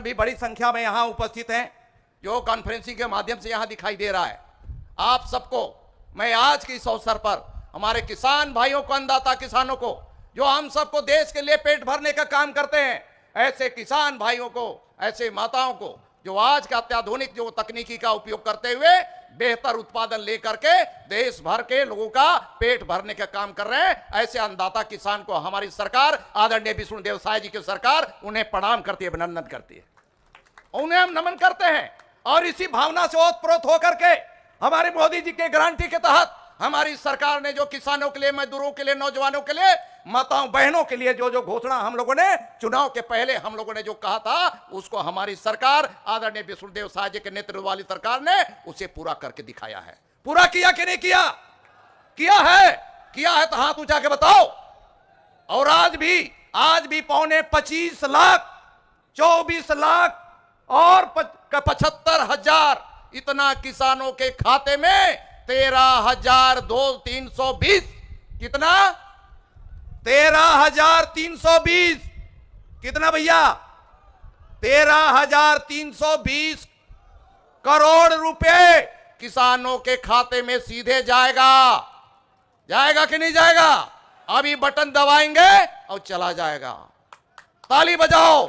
भी बड़ी संख्या में यहाँ उपस्थित हैं, जो कॉन्फ्रेंसिंग के माध्यम से यहाँ दिखाई दे रहा है। आप सबको मैं आज के इस अवसर पर हमारे किसान भाइयों को, अन्नदाता किसानों को, जो हम सबको देश के लिए पेट भरने का काम करते हैं, ऐसे किसान भाइयों को, ऐसे माताओं को जो आज का अत्याधुनिक जो तकनीकी का उपयोग करते हुए बेहतर उत्पादन लेकर के देश भर के लोगों का पेट भरने का काम कर रहे हैं, ऐसे अन्नदाता किसान को हमारी सरकार, आदरणीय विष्णुदेव साय जी की सरकार, उन्हें प्रणाम करती है, अभिनंदन करती है, उन्हें हम नमन करते हैं। और इसी भावना से ओतप्रोत होकर के हमारे मोदी जी के गारंटी के तहत हमारी सरकार ने जो किसानों के लिए, मजदूरों के लिए, नौजवानों के लिए, माताओं बहनों के लिए जो जो घोषणा हम लोगों ने चुनाव के पहले हम लोगों ने जो कहा था, उसको हमारी सरकार, आदरणीय विष्णुदेव साय जी के नेतृत्व वाली सरकार ने उसे पूरा करके दिखाया है। पूरा किया कि नहीं किया? किया है तो हाथ उठा के बताओ। और आज भी 25 लाख, 24 लाख और 75,000 इतना किसानों के खाते में 13,320, कितना? 13,320, कितना भैया? 13,320 करोड़ रुपए किसानों के खाते में सीधे जाएगा कि नहीं जाएगा? अभी बटन दबाएंगे और चला जाएगा। ताली बजाओ।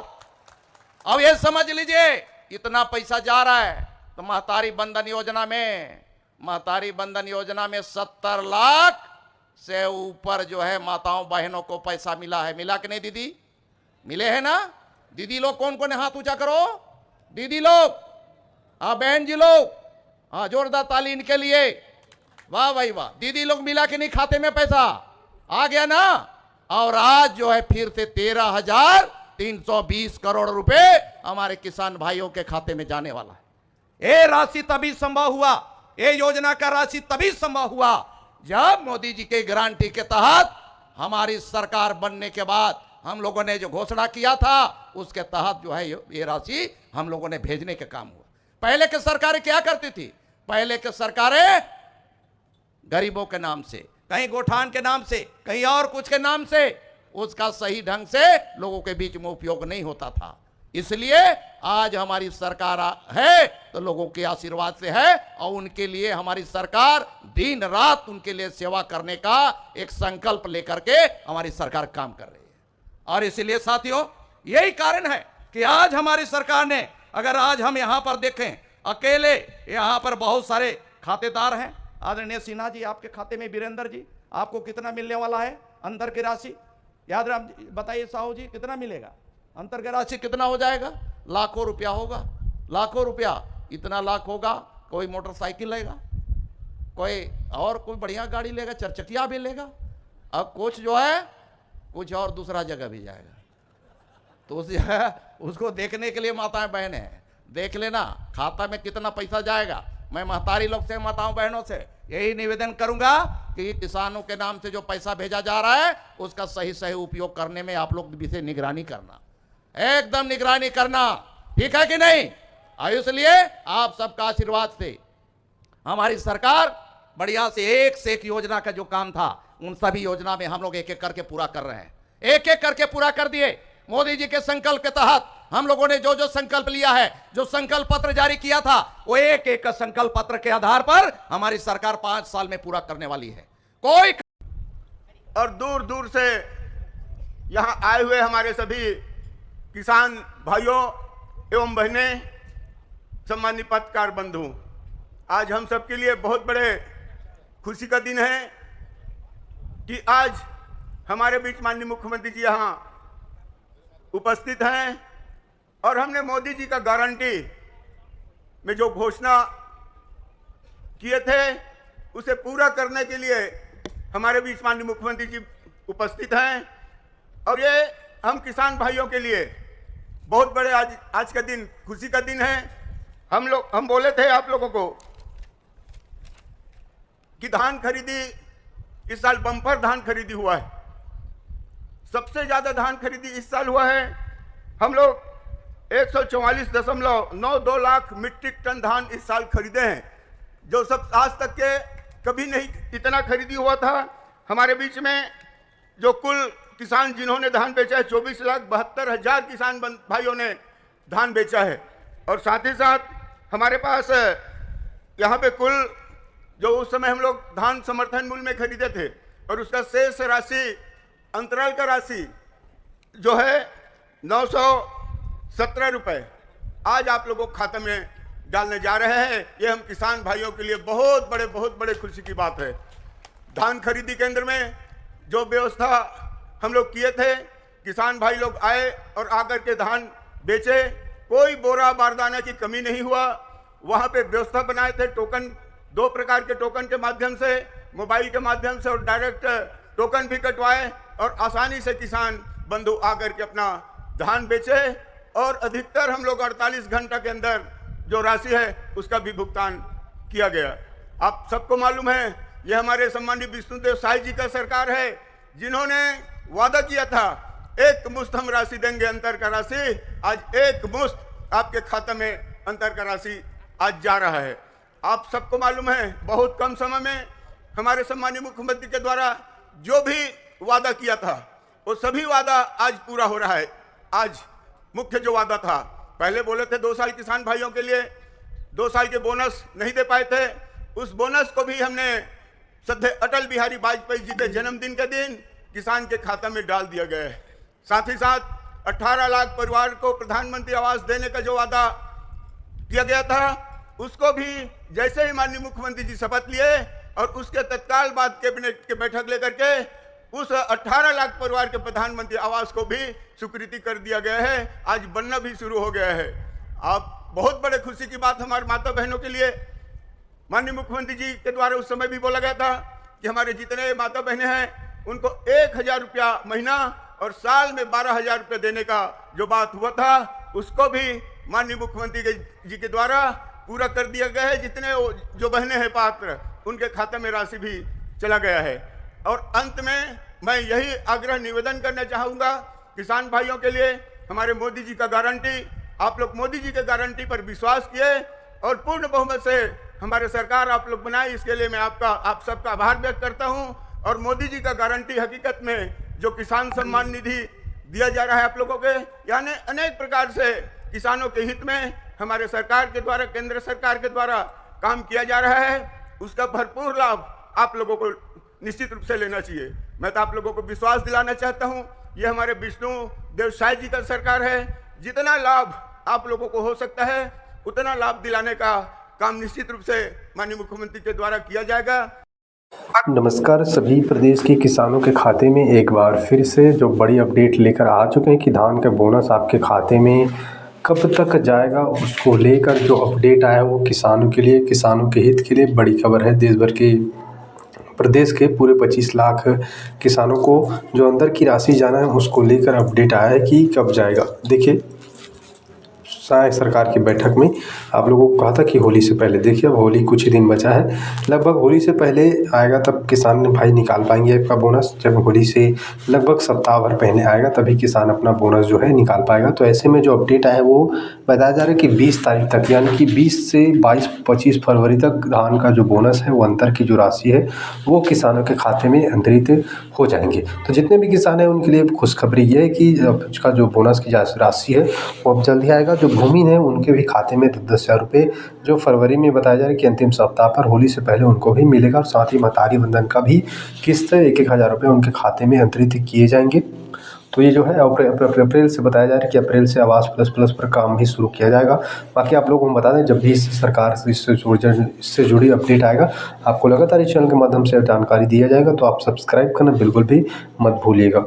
अब ये समझ लीजिए, इतना पैसा जा रहा है तो महतारी बंधन योजना में 70 लाख से ऊपर जो है माताओं बहनों को पैसा मिला है। मिला कि नहीं दीदी? मिले हैं ना? दीदी लोग कौन कौन है? हाथ ऊंचा करो दीदी लोग, हाँ बहन जी लोग, हाँ जोरदार ताली इनके लिए। वाह भाई वाह। दीदी लोग मिला कि नहीं खाते में पैसा? आ गया ना? और आज जो है फिर से 13,320 करोड़ रुपए हमारे किसान भाइयों के खाते में जाने वाला है। ये राशि तभी संभव हुआ, ये योजना का राशि तभी संभव हुआ जब मोदी जी के गारंटी के तहत हमारी सरकार बनने के बाद हम लोगों ने जो घोषणा किया था, उसके तहत जो है ये राशि हम लोगों ने भेजने का काम हुआ। पहले की सरकारें क्या करती थी? पहले की सरकारें गरीबों के नाम से, कहीं गोठान के नाम से, कहीं और कुछ के नाम से, उसका सही ढंग से लोगों के बीच में उपयोग नहीं होता था। इसलिए आज हमारी सरकार है तो लोगों के आशीर्वाद से है, और उनके लिए हमारी सरकार दिन रात उनके लिए सेवा करने का एक संकल्प लेकर के हमारी सरकार काम कर रही है। और इसलिए साथियों, यही कारण है कि आज हमारी सरकार ने, अगर आज हम यहां पर देखें, अकेले यहां पर बहुत सारे खातेदार हैं। आदरणीय सिन्हा जी, आपके खाते में, वीरेंद्र जी, आपको कितना मिलने वाला है अंतर की राशि? याद बताइए साहू जी, कितना मिलेगा अंतर की राशि? कितना हो जाएगा? लाखों रुपया होगा। लाखों रुपया, इतना लाख होगा। कोई मोटरसाइकिल लेगा, कोई बढ़िया गाड़ी लेगा, चरचकिया भी लेगा, अब कुछ जो है कुछ और दूसरा जगह भी जाएगा। तो उस जगह उसको देखने के लिए माताएं बहनें हैं, देख लेना खाता में कितना पैसा जाएगा। मैं महतारी लोग से, माताओं बहनों से यही निवेदन करूंगा कि किसानों के नाम से जो पैसा भेजा जा रहा है, उसका सही उपयोग करने में आप लोग भी से निगरानी करना, एकदम निगरानी करना, ठीक है कि नहीं? इसलिए आप सबका आशीर्वाद से हमारी सरकार बढ़िया से एक योजना का जो काम था, उन सभी योजना में हम लोग एक एक करके पूरा कर रहे हैं। एक एक करके पूरा कर दिए। मोदी जी के संकल्प के तहत हम लोगों ने जो जो संकल्प लिया है, जो संकल्प पत्र जारी किया था, वो एक एक संकल्प पत्र के आधार पर हमारी सरकार 5 साल में पूरा करने वाली है। कोई और दूर दूर से यहां आए हुए हमारे सभी किसान भाइयों एवं बहनें, सम्मानित पत्रकार बंधु, आज हम सबके लिए बहुत बड़े खुशी का दिन है कि आज हमारे बीच माननीय मुख्यमंत्री जी यहाँ उपस्थित हैं, और हमने मोदी जी का गारंटी में जो घोषणा किए थे, उसे पूरा करने के लिए हमारे बीच माननीय मुख्यमंत्री जी उपस्थित हैं। और ये हम किसान भाइयों के लिए बहुत बड़े आज का दिन खुशी का दिन है। हम बोले थे आप लोगों को कि धान खरीदी इस साल बम्पर धान खरीदी हुआ है, सबसे ज्यादा धान खरीदी इस साल हुआ है। हम लोग 144.92 लाख मीट्रिक टन धान इस साल खरीदे हैं, जो सब आज तक के कभी नहीं इतना खरीदी हुआ था। हमारे बीच में जो कुल किसान जिन्होंने धान बेचा है, 24,72,000 किसान भाइयों ने धान बेचा है। और साथ ही साथ हमारे पास यहाँ पे कुल जो उस समय हम लोग धान समर्थन मूल्य में खरीदे थे और उसका शेष राशि, अंतराल का राशि जो है 917 रुपये आज आप लोगों के खाते में डालने जा रहे हैं। ये हम किसान भाइयों के लिए बहुत बड़े खुशी की बात है। धान खरीदी केंद्र में जो व्यवस्था हम लोग किए थे, किसान भाई लोग आए और आकर के धान बेचे, कोई बोरा बारदाना की कमी नहीं हुआ। वहाँ पे व्यवस्था बनाए थे, टोकन 2 प्रकार के टोकन के माध्यम से, मोबाइल के माध्यम से और डायरेक्ट टोकन भी कटवाए और आसानी से किसान बंधु आकर के अपना धान बेचे। और अधिकतर हम लोग 48 घंटा के अंदर जो राशि है उसका भी भुगतान किया गया। आप सबको मालूम है ये हमारे सम्मानित विष्णुदेव साई जी का सरकार है, जिन्होंने वादा किया था एक मुश्त हम राशि देंगे अंतर का राशि। आज एक मुश्त आपके खाते में अंतर का राशि आज जा रहा है। आप सबको मालूम है बहुत कम समय में हमारे सम्मानित मुख्यमंत्री के द्वारा जो भी वादा किया था वो सभी वादा आज पूरा हो रहा है। आज मुख्य जो वादा था, पहले बोले थे 2 साल किसान भाइयों के लिए 2 साल के बोनस नहीं दे पाए थे, उस बोनस को भी हमने श्रद्धेय अटल बिहारी वाजपेयी जी के जन्मदिन के दिन किसान के खाते में डाल दिया गया है। साथ ही साथ 18 लाख परिवार को प्रधानमंत्री आवास देने का जो वादा किया गया था, उसको भी जैसे ही माननीय मुख्यमंत्री जी शपथ लिए और उसके तत्काल बाद कैबिनेट की बैठक लेकर के उस 18 लाख परिवार के प्रधानमंत्री आवास को भी स्वीकृति कर दिया गया है। आज बनना भी शुरू हो गया है। आप बहुत बड़े खुशी की बात हमारे माता बहनों के लिए, माननीय मुख्यमंत्री जी के द्वारा उस समय भी बोला गया था कि हमारे जितने माता बहनें हैं उनको 1000 रुपया महीना और साल में 12,000 रुपये देने का जो बात हुआ था, उसको भी माननीय मुख्यमंत्री जी के द्वारा पूरा कर दिया गया है। जितने जो बहनें हैं पात्र, उनके खाते में राशि भी चला गया है। और अंत में मैं यही आग्रह निवेदन करना चाहूँगा किसान भाइयों के लिए, हमारे मोदी जी का गारंटी, आप लोग मोदी जी के गारंटी पर विश्वास किए और पूर्ण बहुमत से हमारे सरकार आप लोग बनाए, इसके लिए मैं आप सबका आभार व्यक्त करता हूं। और मोदी जी का गारंटी हकीकत में जो किसान सम्मान निधि दिया जा रहा है आप लोगों के, यानी अनेक प्रकार से किसानों के हित में हमारे सरकार के द्वारा, केंद्र सरकार के द्वारा काम किया जा रहा है, उसका भरपूर लाभ आप लोगों को निश्चित रूप से लेना चाहिए। मैं तो आप लोगों को विश्वास दिलाना चाहता हूं, ये हमारे विष्णु देव साई जी का सरकार है। जितना लाभ आप लोगों को हो सकता है उतना लाभ दिलाने का काम निश्चित रूप से माननीय मुख्यमंत्री के द्वारा किया जाएगा। नमस्कार, सभी प्रदेश के किसानों के खाते में एक बार फिर से जो बड़ी अपडेट लेकर आ चुके हैं कि धान का बोनस आपके खाते में कब तक जाएगा, उसको लेकर जो अपडेट आया है वो किसानों के लिए, किसानों के हित के लिए बड़ी खबर है। देश भर के, प्रदेश के पूरे 25 लाख किसानों को जो अंदर की राशि जाना है उसको लेकर अपडेट आया है कि कब जाएगा। देखिए, सरकार की बैठक में आप लोगों को कहा था कि होली से पहले, देखिए अब होली कुछ ही दिन बचा है, लगभग होली से पहले आएगा तब किसान भाई निकाल पाएंगे आपका बोनस। जब होली से लगभग सप्ताह भर पहले आएगा तभी किसान अपना बोनस जो है निकाल पाएगा। तो ऐसे में जो अपडेट आया है वो बताया जा रहा है कि 20 तारीख तक, यानी कि 20 से 22-25 फरवरी तक धान का जो बोनस है, वो अंतर की जो राशि है वो किसानों के खाते में अंतरित हो जाएंगे। तो जितने भी किसान हैं उनके लिए खुशखबरी ये है कि उसका जो बोनस की राशि है वो अब जल्दी आएगा। जो भूमिहीन है उनके भी खाते में 10,000 रुपये जो फरवरी में बताया जा रहा है कि अंतिम सप्ताह पर होली से पहले उनको भी मिलेगा। और साथ ही महतारी वंदन का भी किस्त 1,000 रुपये उनके खाते में अंतरित किए जाएंगे। तो ये जो है अप्रैल से बताया जा रहा है कि अप्रैल से आवास प्लस पर काम भी शुरू किया जाएगा। बाकी आप लोगों को बता दें, जब भी सरकार इससे जुड़ी अपडेट आएगा आपको लगातार इस चैनल के माध्यम से जानकारी दिया जाएगा। तो आप सब्सक्राइब करना बिल्कुल भी मत भूलिएगा।